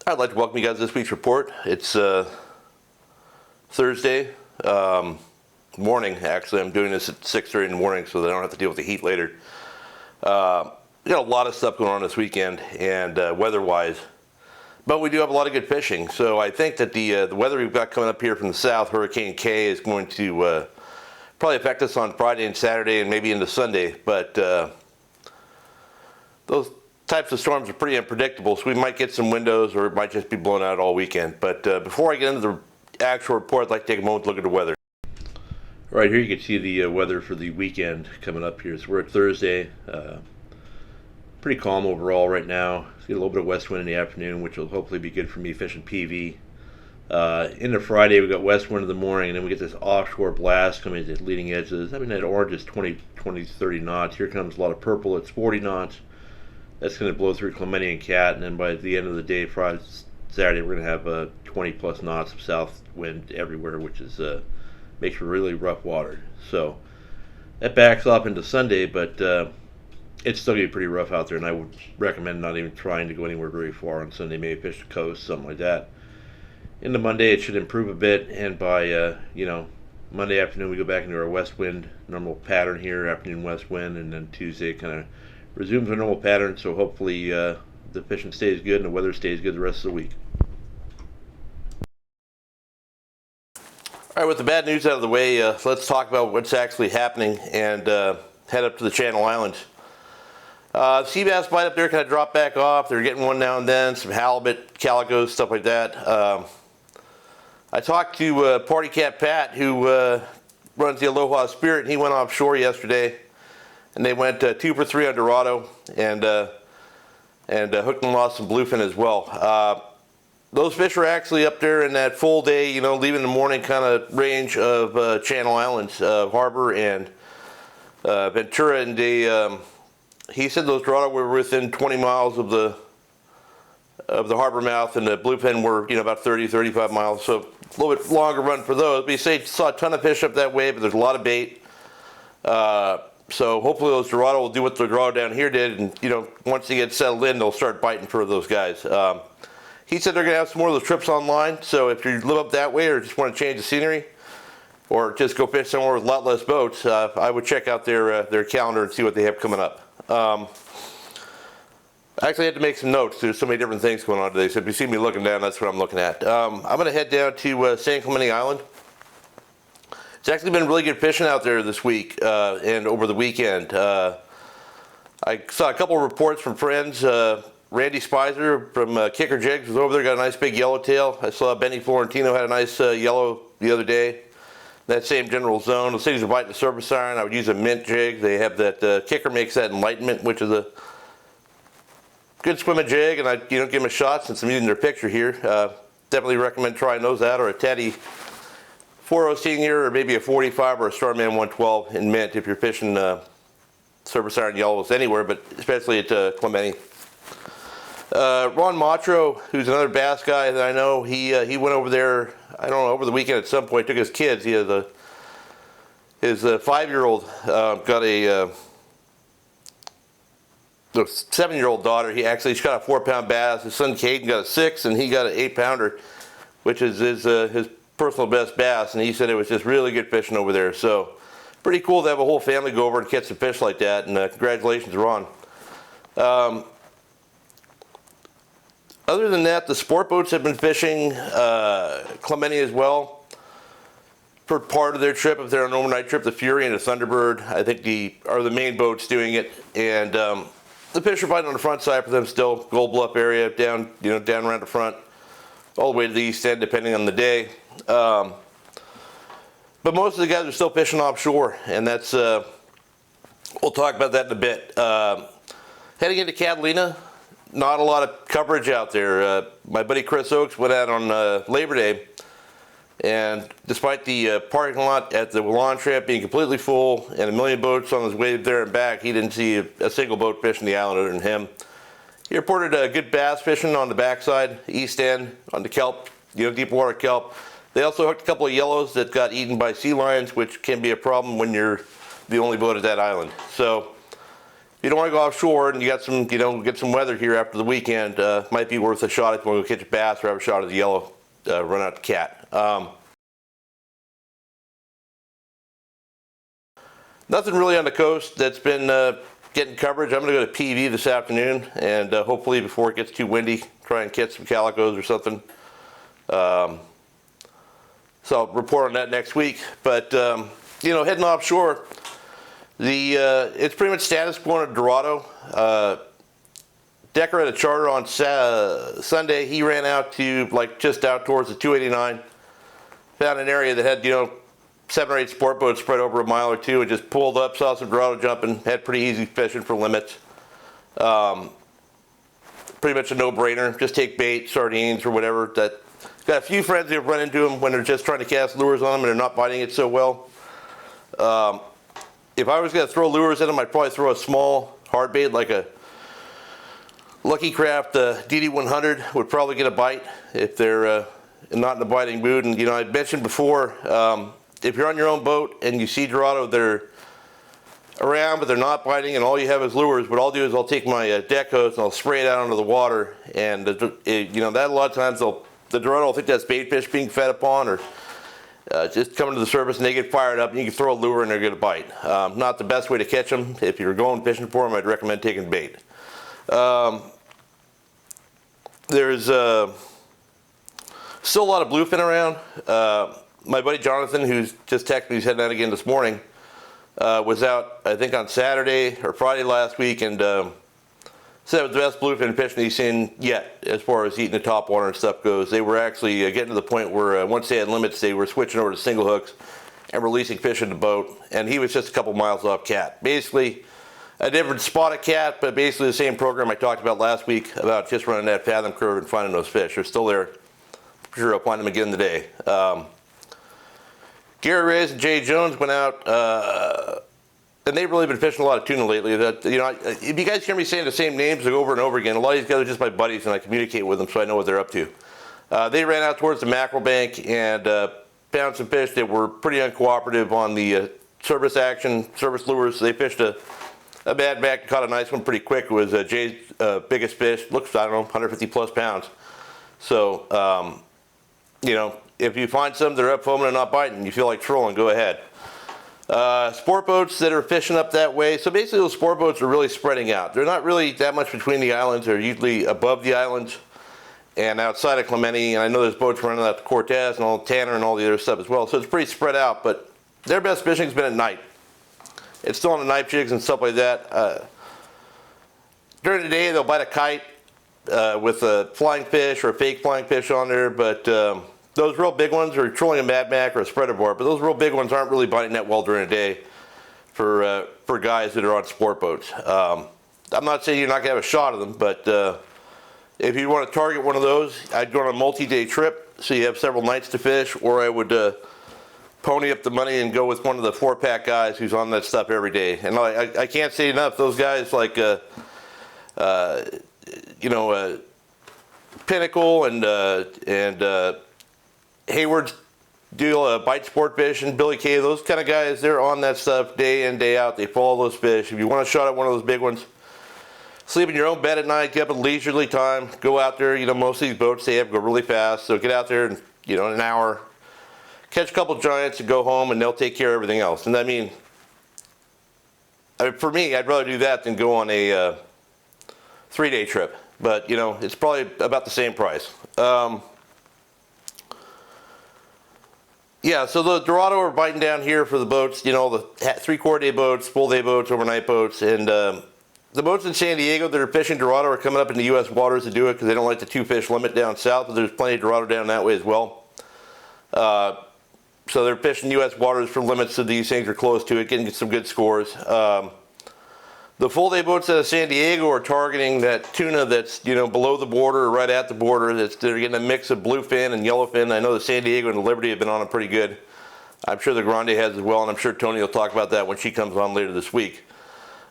I'd like to welcome you guys to this week's report. It's Thursday morning. Actually, I'm doing this at 6:30 in the morning so that I don't have to deal with the heat later. We got a lot of stuff going on this weekend, and weather-wise, but we do have a lot of good fishing. So I think that the weather we've got coming up here from the south, Hurricane K, is going to probably affect us on Friday and Saturday and maybe into Sunday. But those types of storms are pretty unpredictable, so we might get some windows or it might just be blown out all weekend. But before I get into the actual report, I'd like to take a moment to look at the weather. Right here you can see the weather for the weekend coming up here. So we're at Thursday. Pretty calm overall right now. See a little bit of west wind in the afternoon, which will hopefully be good for me fishing PV. Into Friday, we got west wind in the morning, and then we get this offshore blast coming at the leading edges. I mean, that orange is 20, 30 knots. Here comes a lot of purple. It's 40 knots. That's going to blow through Clemente and Cat, and then by the end of the day, Friday, Saturday, we're going to have 20 plus knots of south wind everywhere, which is makes for really rough water. So that backs off into Sunday, but it's still going to be pretty rough out there, and I would recommend not even trying to go anywhere very far on Sunday. Maybe fish the coast, something like that. Into Monday, it should improve a bit, and by Monday afternoon, we go back into our west wind normal pattern here, afternoon west wind, and then Tuesday kind of resumes our normal pattern. So hopefully the fishing stays good and the weather stays good the rest of the week. All right, with the bad news out of the way, let's talk about what's actually happening and head up to the Channel Islands. Sea bass bite up there kind of dropped back off. They're getting one now and then, some halibut, calicos, stuff like that. I talked to Party Cat Pat, who runs the Aloha Spirit, and he went offshore yesterday, and they went 2 for 3 on Dorado, and hooked and lost some bluefin as well. Those fish are actually up there in that full day, leaving the morning kind of range of Channel Islands, Harbor and Ventura, and they. He said those Dorado were within 20 miles of the harbor mouth, and the bluefin were about 30, 35 miles, so a little bit longer run for those. But he said he saw a ton of fish up that way, but there's a lot of bait. So hopefully those Dorado will do what the Dorado down here did, and once they get settled in, they'll start biting for those guys. He said they're going to have some more of those trips online, so if you live up that way or just want to change the scenery, or just go fish somewhere with a lot less boats, I would check out their calendar and see what they have coming up. I actually had to make some notes. There's so many different things going on today, so if you see me looking down, that's what I'm looking at. I'm going to head down to San Clemente Island. It's actually been really good fishing out there this week and over the weekend. I saw a couple of reports from friends. Randy Spicer from Kicker Jigs was over there, got a nice big yellowtail. I saw Benny Florentino had a nice yellow the other day. That same general zone. The cities are biting the surface iron. I would use a mint jig. They have that, Kicker makes that Enlightenment, which is a good swimming jig, and I give them a shot since I'm using their picture here. Definitely recommend trying those out, or a Teddy 4.0 Senior, or maybe a 45 or a Starman 112 in mint if you're fishing surface iron yellows anywhere, but especially at Clemente. Ron Matro, who's another bass guy that I know, he went over there, I don't know, over the weekend at some point, took his kids. He has his 5-year-old got a 7-year-old daughter. She's got a 4-pound bass. His son Caden got a 6, and he got an 8-pounder, which is his personal best bass, and he said it was just really good fishing over there. So pretty cool to have a whole family go over and catch some fish like that, and congratulations, Ron. Other than that, the sport boats have been fishing Clemente as well for part of their trip. If they're on an overnight trip, the Fury and the Thunderbird, I think are the main boats doing it. And the fish are biting on the front side for them still. Gold Bluff area, down around the front, all the way to the east end, depending on the day. But most of the guys are still fishing offshore, and that's we'll talk about that in a bit. Heading into Catalina. Not a lot of coverage out there. My buddy Chris Oakes went out on Labor Day, and despite the parking lot at the launch ramp being completely full and a million boats on his way there and back, he didn't see a single boat fishing the island other than him. He reported good bass fishing on the backside, east end, on the kelp, deep water kelp. They also hooked a couple of yellows that got eaten by sea lions, which can be a problem when you're the only boat at that island. So you don't want to go offshore and you got some, get some weather here after the weekend, might be worth a shot if you want to go catch a bass or have a shot at the yellow, run out the cat. Nothing really on the coast that's been getting coverage. I'm going to go to PV this afternoon, and hopefully before it gets too windy, try and catch some calicos or something. So I'll report on that next week. But heading offshore, it's pretty much status quo at Dorado. Decker had a charter on Sunday. He ran out to just out towards the 289. Found an area that had 7 or 8 sport boats spread over a mile or two, and just pulled up, saw some Dorado jumping, had pretty easy fishing for limits. Pretty much a no-brainer. Just take bait, sardines, or whatever. Got a few friends who have run into them when they're just trying to cast lures on them and they're not biting it so well. If I was going to throw lures at them, I'd probably throw a small hard bait like a Lucky Craft DD100 would probably get a bite if they're not in a biting mood. And I mentioned before, if you're on your own boat and you see Dorado, they're around but they're not biting and all you have is lures, what I'll do is I'll take my deck hose and I'll spray it out onto the water, and that a lot of times the Dorado will think that's bait fish being fed upon, or just coming to the surface and they get fired up and you can throw a lure and they're going to bite. Not the best way to catch them. If you're going fishing for them, I'd recommend taking bait. There's still a lot of bluefin around. My buddy Jonathan, who's just texted me, he's heading out again this morning, was out, I think, on Saturday or Friday last week, and said it was the best bluefin fishing he's seen yet as far as eating the top water and stuff goes. They were actually getting to the point where once they had limits, they were switching over to single hooks and releasing fish in the boat, and he was just a couple miles off cat. Basically a different spot of cat, but basically the same program I talked about last week about just running that fathom curve and finding those fish. They're still there. I'm sure I'll find them again today. Gary Reyes and Jay Jones went out, and they've really been fishing a lot of tuna lately. If you guys hear me saying the same names over and over again, a lot of these guys are just my buddies, and I communicate with them so I know what they're up to. They ran out towards the mackerel bank and found some fish that were pretty uncooperative on the service lures. So they fished a bad back and caught a nice one pretty quick. It was Jay's biggest fish. Looks, I don't know, 150 plus pounds. So, if you find some that are up foaming and not biting, and you feel like trolling, go ahead. Sport boats that are fishing up that way. So basically those sport boats are really spreading out. They're not really that much between the islands. They're usually above the islands and outside of Clemente. And I know there's boats running out to Cortez and all Tanner and all the other stuff as well. So it's pretty spread out, but their best fishing's been at night. It's still on the knife jigs and stuff like that. During the day they'll bite a kite with a flying fish or a fake flying fish on there, but those real big ones are trolling a Mad Mac or a spreader board, but those real big ones aren't really biting that well during the day for guys that are on sport boats. I'm not saying you're not going to have a shot of them, but if you want to target one of those, I'd go on a multi-day trip so you have several nights to fish, or I would pony up the money and go with one of the 4-pack guys who's on that stuff every day. And I can't say enough, those guys like Pinnacle and Hayward's deal, Bight Sport Fishing, Billy K, those kind of guys, they're on that stuff day in, day out. They follow those fish. If you want a shot at one of those big ones, sleep in your own bed at night, get up at leisurely time, go out there. Most of these boats they have go really fast, so get out there and in an hour, catch a couple giants and go home, and they'll take care of everything else. And I mean for me, I'd rather do that than go on a 3-day trip. But it's probably about the same price. Yeah, so the Dorado are biting down here for the boats, the 3/4 day boats, full day boats, overnight boats, and the boats in San Diego that are fishing Dorado are coming up into U.S. waters to do it because they don't like the 2-fish limit down south, but there's plenty of Dorado down that way as well. So they're fishing U.S. waters for limits, so these things are close to it, getting some good scores. The full day boats out of San Diego are targeting that tuna that's below the border or right at the border. They're getting a mix of bluefin and yellowfin. I know the San Diego and the Liberty have been on it pretty good. I'm sure the Grande has as well, and I'm sure Tony will talk about that when she comes on later this week.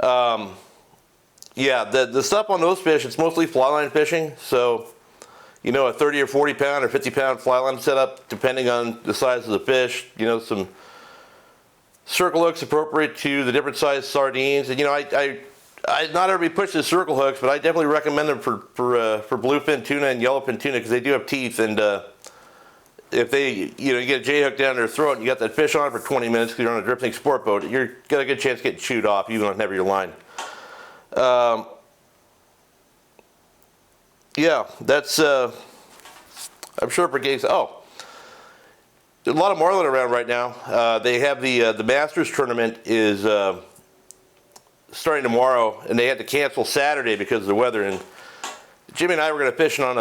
Yeah, the stuff on those fish, it's mostly fly line fishing. So a 30 or 40 pound or 50 pound fly line setup, depending on the size of the fish. Some circle hooks appropriate to the different size sardines. And I not everybody pushes circle hooks, but I definitely recommend them for bluefin tuna and yellowfin tuna because they do have teeth, and if they, you get a J hook down their throat and you got that fish on for 20 minutes because you're on a drifting sport boat, you're got a good chance of getting chewed off even on heavier line. Yeah, that's I'm sure for games. Oh, there's a lot of marlin around right now. They have the Masters tournament is starting tomorrow, and they had to cancel Saturday because of the weather. And Jimmy and I were going to fish on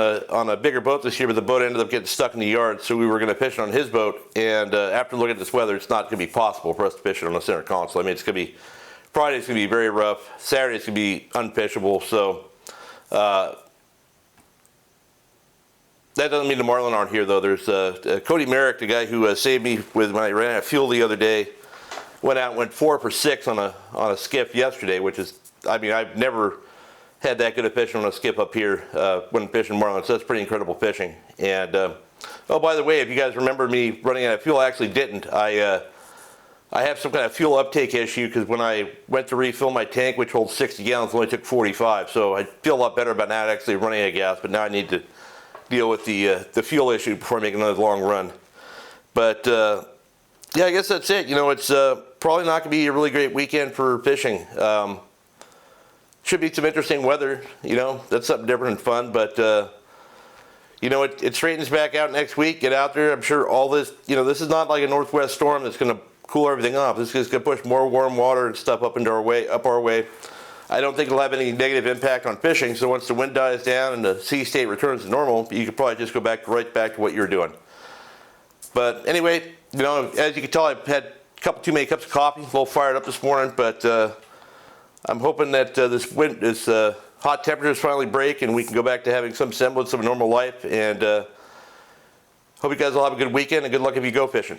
a bigger boat this year, but the boat ended up getting stuck in the yard, so we were going to fish on his boat. And after looking at this weather, it's not going to be possible for us to fish it on the center console. I mean, it's going to be Friday's going to be very rough. Saturday's going to be unfishable. So that doesn't mean the marlin aren't here, though. There's Cody Merrick, the guy who saved me when I ran out of fuel the other day. Went out and went 4 for 6 on a skiff yesterday, which is, I mean, I've never had that good of fishing on a skiff up here when fishing marlin, so that's pretty incredible fishing. And oh, by the way, if you guys remember me running out of fuel, I actually didn't. I have some kind of fuel uptake issue because when I went to refill my tank, which holds 60 gallons, it only took 45. So I feel a lot better about not actually running out of gas, but now I need to deal with the fuel issue before I make another long run. But yeah, I guess that's it. It's probably not going to be a really great weekend for fishing. Should be some interesting weather. That's something different and fun. But it straightens back out next week. Get out there. I'm sure all this. This is not like a northwest storm that's going to cool everything off. This is going to push more warm water and stuff up our way. I don't think it'll have any negative impact on fishing. So once the wind dies down and the sea state returns to normal, you could probably just go right back to what you're doing. But anyway, as you can tell, I've had too many cups of coffee, a little fired up this morning, but I'm hoping that this hot temperatures finally break and we can go back to having some semblance of a normal life. And hope you guys will have a good weekend and good luck if you go fishing.